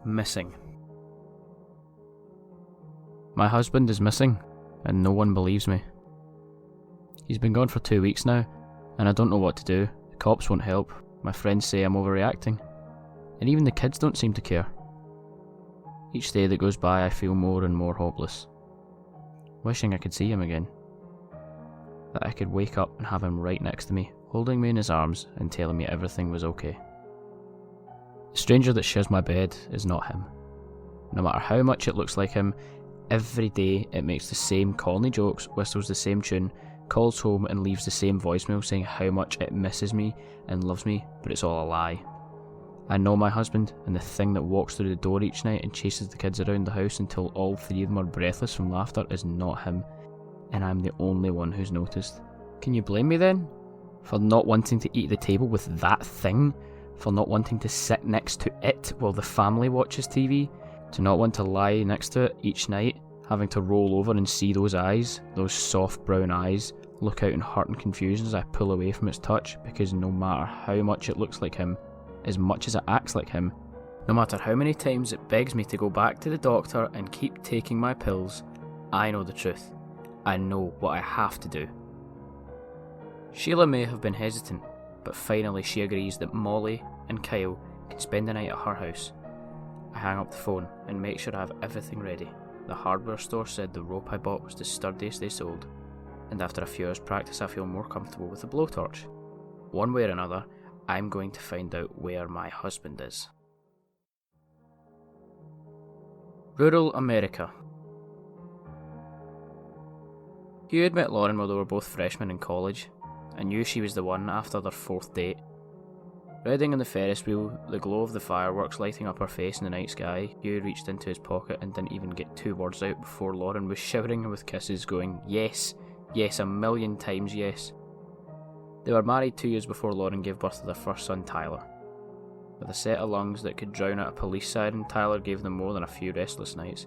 Missing. My husband is missing, and no one believes me. He's been gone for 2 weeks now, and I don't know what to do. The cops won't help, my friends say I'm overreacting, and even the kids don't seem to care. Each day that goes by I feel more and more hopeless, wishing I could see him again. That I could wake up and have him right next to me, holding me in his arms and telling me everything was okay. The stranger that shares my bed is not him. No matter how much it looks like him, every day it makes the same corny jokes, whistles the same tune, calls home and leaves the same voicemail saying how much it misses me and loves me, but it's all a lie. I know my husband, and the thing that walks through the door each night and chases the kids around the house until all 3 of them are breathless from laughter is not him, and I'm the only one who's noticed. Can you blame me then? For not wanting to eat at the table with that thing? For not wanting to sit next to it while the family watches TV? To not want to lie next to it each night, having to roll over and see those eyes, those soft brown eyes, look out in hurt and confusion as I pull away from its touch, because no matter how much it looks like him, as much as it acts like him, no matter how many times it begs me to go back to the doctor and keep taking my pills, I know the truth. I know what I have to do. Sheila may have been hesitant, but finally she agrees that Molly and Kyle can spend the night at her house. I hang up the phone and make sure I have everything ready. The hardware store said the rope I bought was the sturdiest they sold, and after a few hours practice I feel more comfortable with the blowtorch. One way or another, I'm going to find out where my husband is. Rural America. Hugh had met Lauren while they were both freshmen in college. I knew she was the one after their 4th date. Riding on the Ferris wheel, the glow of the fireworks lighting up her face in the night sky, Hugh reached into his pocket and didn't even get 2 words out before Lauren was showering him with kisses, going, "Yes, yes, 1,000,000 times yes." They were married 2 years before Lauren gave birth to their first son, Tyler. With a set of lungs that could drown out a police siren, Tyler gave them more than a few restless nights.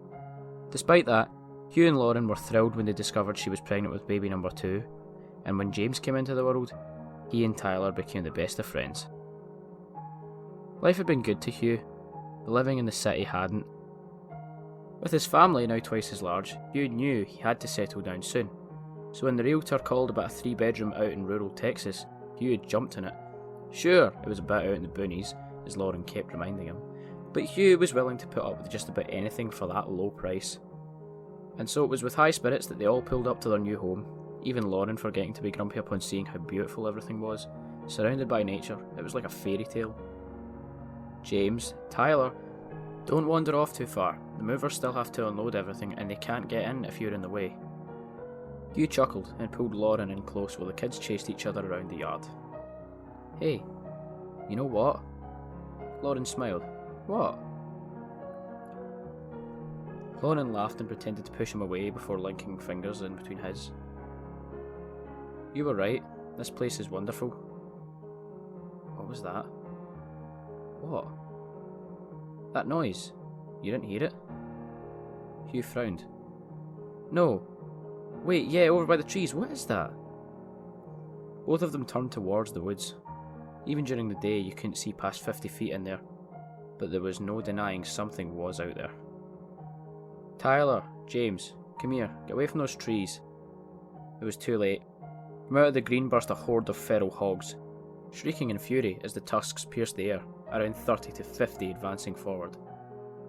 Despite that, Hugh and Lauren were thrilled when they discovered she was pregnant with baby number 2, and when James came into the world, he and Tyler became the best of friends. Life had been good to Hugh, but living in the city hadn't. With his family now twice as large, Hugh knew he had to settle down soon, so when the realtor called about a 3-bedroom out in rural Texas, Hugh had jumped on it. Sure, it was a bit out in the boonies, as Lauren kept reminding him, but Hugh was willing to put up with just about anything for that low price. And so it was with high spirits that they all pulled up to their new home, even Lauren forgetting to be grumpy upon seeing how beautiful everything was. Surrounded by nature, it was like a fairy tale. James, Tyler, don't wander off too far. The movers still have to unload everything and they can't get in if you're in the way. Hugh chuckled and pulled Lauren in close while the kids chased each other around the yard. Hey, you know what? Lauren smiled. What? Lauren laughed and pretended to push him away before linking fingers in between his. You were right, this place is wonderful. What was that? What? That noise. You didn't hear it? Hugh frowned. No. Wait, yeah, over by the trees. What is that? Both of them turned towards the woods. Even during the day, you couldn't see past 50 feet in there, but there was no denying something was out there. Tyler, James, come here, get away from those trees. It was too late. From out of the green burst a horde of feral hogs, shrieking in fury as the tusks pierced the air, around 30 to 50 advancing forward.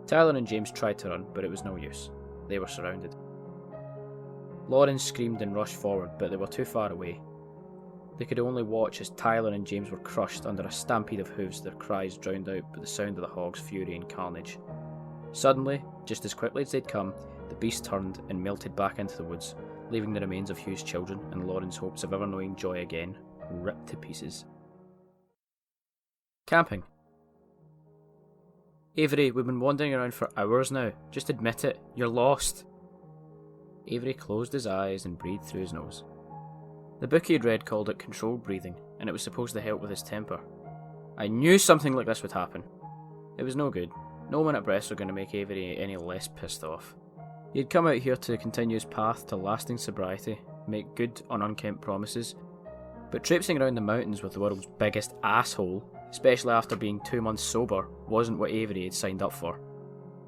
Tyler and James tried to run, but it was no use. They were surrounded. Lauren screamed and rushed forward, but they were too far away. They could only watch as Tyler and James were crushed under a stampede of hooves, their cries drowned out by the sound of the hogs' fury and carnage. Suddenly, just as quickly as they'd come, the beast turned and melted back into the woods, leaving the remains of Hugh's children and Lauren's hopes of ever knowing joy again, ripped to pieces. Camping. Avery, we've been wandering around for hours now. Just admit it, you're lost. Avery closed his eyes and breathed through his nose. The book he had read called it controlled breathing, and it was supposed to help with his temper. I knew something like this would happen. It was no good. No minute breaths were going to make Avery any less pissed off. He had come out here to continue his path to lasting sobriety, make good on unkempt promises, but traipsing around the mountains with the world's biggest asshole, especially after being 2 months sober, wasn't what Avery had signed up for.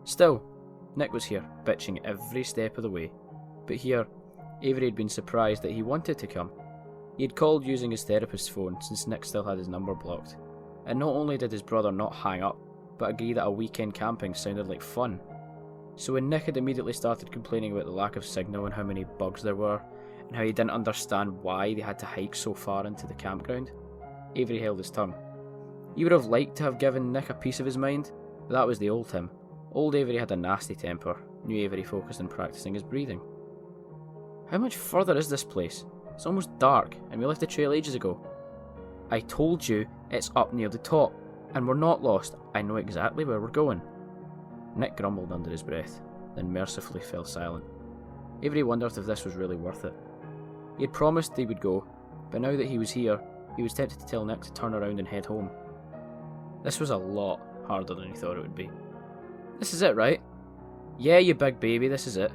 Still, Nick was here, bitching every step of the way. But here, Avery had been surprised that he wanted to come. He had called using his therapist's phone since Nick still had his number blocked. And not only did his brother not hang up, but agree that a weekend camping sounded like fun. So when Nick had immediately started complaining about the lack of signal and how many bugs there were, and how he didn't understand why they had to hike so far into the campground, Avery held his tongue. He would have liked to have given Nick a piece of his mind, but that was the old him. Old Avery had a nasty temper. New Avery focused on practicing his breathing. How much further is this place? It's almost dark, and we left the trail ages ago. I told you it's up near the top, and we're not lost. I know exactly where we're going. Nick grumbled under his breath, then mercifully fell silent. Avery wondered if this was really worth it. He had promised they would go, but now that he was here, he was tempted to tell Nick to turn around and head home. This was a lot harder than he thought it would be. This is it, right? Yeah, you big baby, this is it.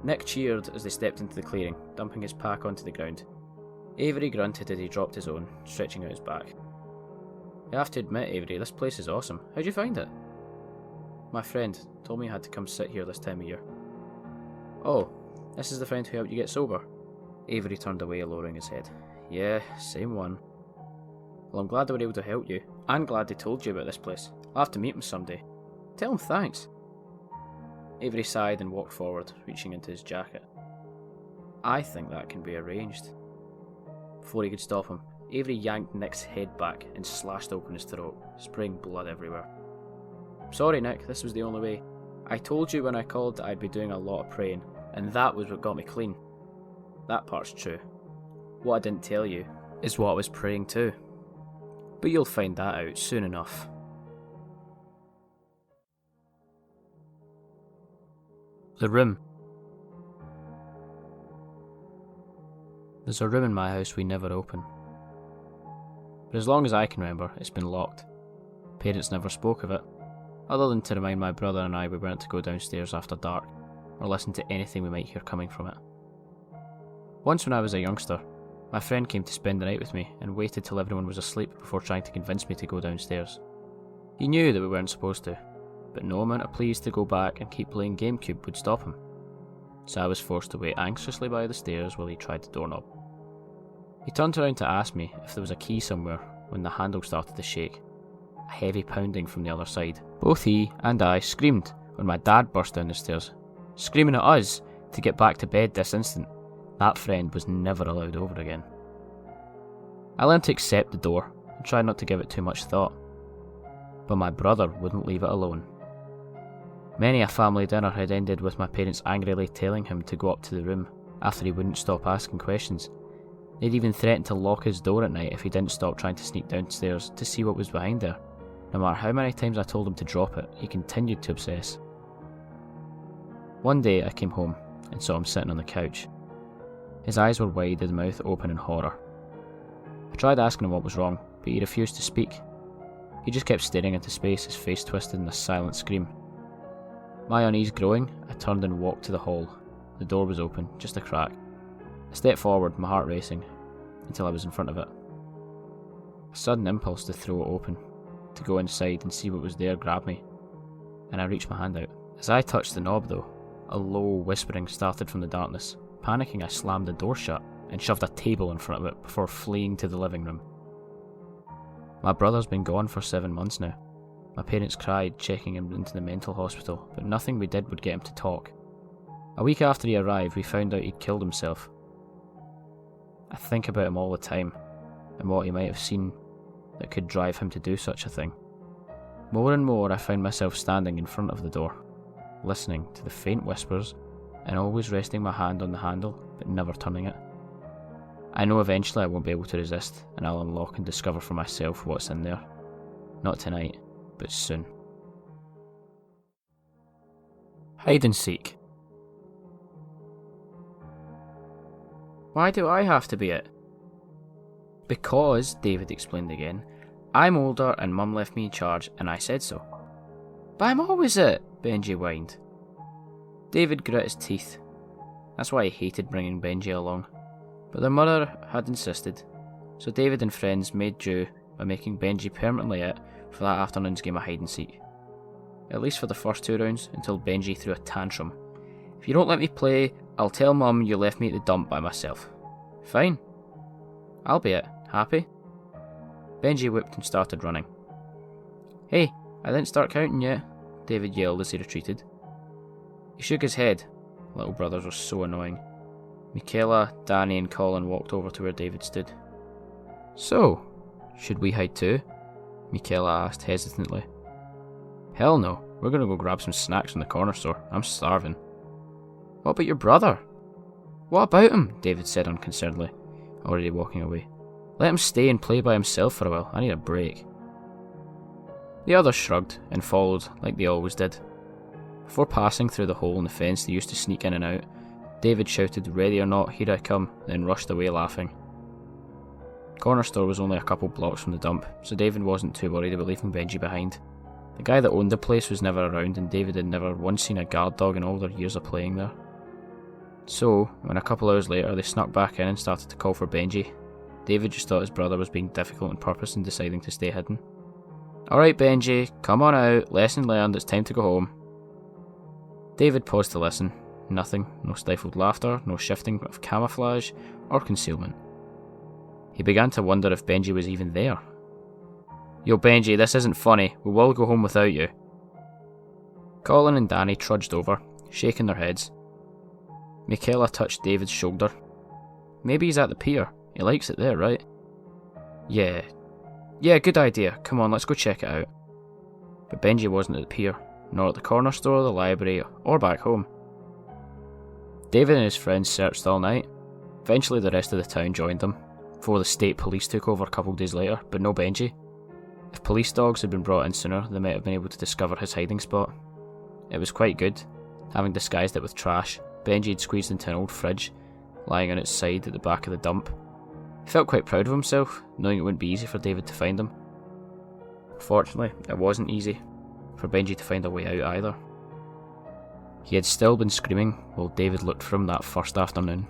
Nick cheered as they stepped into the clearing, dumping his pack onto the ground. Avery grunted as he dropped his own, stretching out his back. You have to admit, Avery, this place is awesome. How'd you find it? My friend told me I had to come sit here this time of year. Oh, this is the friend who helped you get sober? Avery turned away, lowering his head. Yeah, same one. Well, I'm glad they were able to help you, and glad they told you about this place. I'll have to meet him someday. Tell him thanks. Avery sighed and walked forward, reaching into his jacket. I think that can be arranged. Before he could stop him, Avery yanked Nick's head back and slashed open his throat, spraying blood everywhere. Sorry, Nick, this was the only way. I told you when I called that I'd be doing a lot of praying, and that was what got me clean. That part's true. What I didn't tell you is what I was praying to. But you'll find that out soon enough. The room. There's a room in my house we never open. But as long as I can remember, it's been locked. Parents never spoke of it, other than to remind my brother and I we weren't to go downstairs after dark, or listen to anything we might hear coming from it. Once when I was a youngster, my friend came to spend the night with me and waited till everyone was asleep before trying to convince me to go downstairs. He knew that we weren't supposed to, but no amount of pleas to go back and keep playing GameCube would stop him. So I was forced to wait anxiously by the stairs while he tried the doorknob. He turned around to ask me if there was a key somewhere when the handle started to shake, a heavy pounding from the other side. Both he and I screamed when my dad burst down the stairs, screaming at us to get back to bed this instant. That friend was never allowed over again. I learned to accept the door and tried not to give it too much thought, but my brother wouldn't leave it alone. Many a family dinner had ended with my parents angrily telling him to go up to the room after he wouldn't stop asking questions. They'd even threatened to lock his door at night if he didn't stop trying to sneak downstairs to see what was behind there. No matter how many times I told him to drop it, he continued to obsess. One day I came home and saw him sitting on the couch. His eyes were wide, his mouth open in horror. I tried asking him what was wrong, but he refused to speak. He just kept staring into space, his face twisted in a silent scream. My unease growing, I turned and walked to the hall. The door was open, just a crack. I stepped forward, my heart racing, until I was in front of it. A sudden impulse to throw it open, to go inside and see what was there grabbed me, and I reached my hand out. As I touched the knob though, a low whispering started from the darkness. Panicking, I slammed the door shut and shoved a table in front of it before fleeing to the living room. My brother's been gone for 7 months now. My parents cried, checking him into the mental hospital, but nothing we did would get him to talk. A week after he arrived, we found out he'd killed himself. I think about him all the time, and what he might have seen that could drive him to do such a thing. More and more I found myself standing in front of the door, listening to the faint whispers, and always resting my hand on the handle, but never turning it. I know eventually I won't be able to resist, and I'll unlock and discover for myself what's in there. Not tonight, but soon. Hide and seek. Why do I have to be it? Because, David explained again, I'm older and Mum left me in charge and I said so. But I'm always it, Benji whined. David grit his teeth. That's why he hated bringing Benji along. But their mother had insisted, so David and friends made do by making Benji permanently it for that afternoon's game of hide and seek. at least for the first 2 rounds, until Benji threw a tantrum. If you don't let me play, I'll tell Mum you left me at the dump by myself. Fine. I'll be it. Happy? Benji whipped and started running. Hey, I didn't start counting yet, David yelled as he retreated. He shook his head. Little brothers were so annoying. Michaela, Danny and Colin walked over to where David stood. So, should we hide too? Michaela asked hesitantly. Hell no, we're gonna go grab some snacks from the corner store. I'm starving. What about your brother? What about him? David said unconcernedly, already walking away. Let him stay and play by himself for a while. I need a break. The others shrugged and followed like they always did. Before passing through the hole in the fence they used to sneak in and out, David shouted, "Ready or not, here I come," then rushed away laughing. Corner store was only a couple blocks from the dump, so David wasn't too worried about leaving Benji behind. The guy that owned the place was never around, and David had never once seen a guard dog in all their years of playing there. So, when a couple hours later they snuck back in and started to call for Benji, David just thought his brother was being difficult on purpose and deciding to stay hidden. Alright Benji, come on out, lesson learned, it's time to go home. David paused to listen. Nothing, no stifled laughter, no shifting of camouflage or concealment. He began to wonder if Benji was even there. Yo Benji, this isn't funny, we will go home without you. Colin and Danny trudged over, shaking their heads. Michaela touched David's shoulder. Maybe he's at the pier, he likes it there, right? Yeah, good idea, come on, let's go check it out. But Benji wasn't at the pier, nor at the corner store, the library, or back home. David and his friends searched all night. Eventually the rest of the town joined them, before the state police took over a couple days later, but no Benji. If police dogs had been brought in sooner, they might have been able to discover his hiding spot. It was quite good. Having disguised it with trash, Benji had squeezed into an old fridge, lying on its side at the back of the dump. He felt quite proud of himself, knowing it wouldn't be easy for David to find him. Fortunately, it wasn't easy for Benji to find a way out either. He had still been screaming while David looked for him that first afternoon.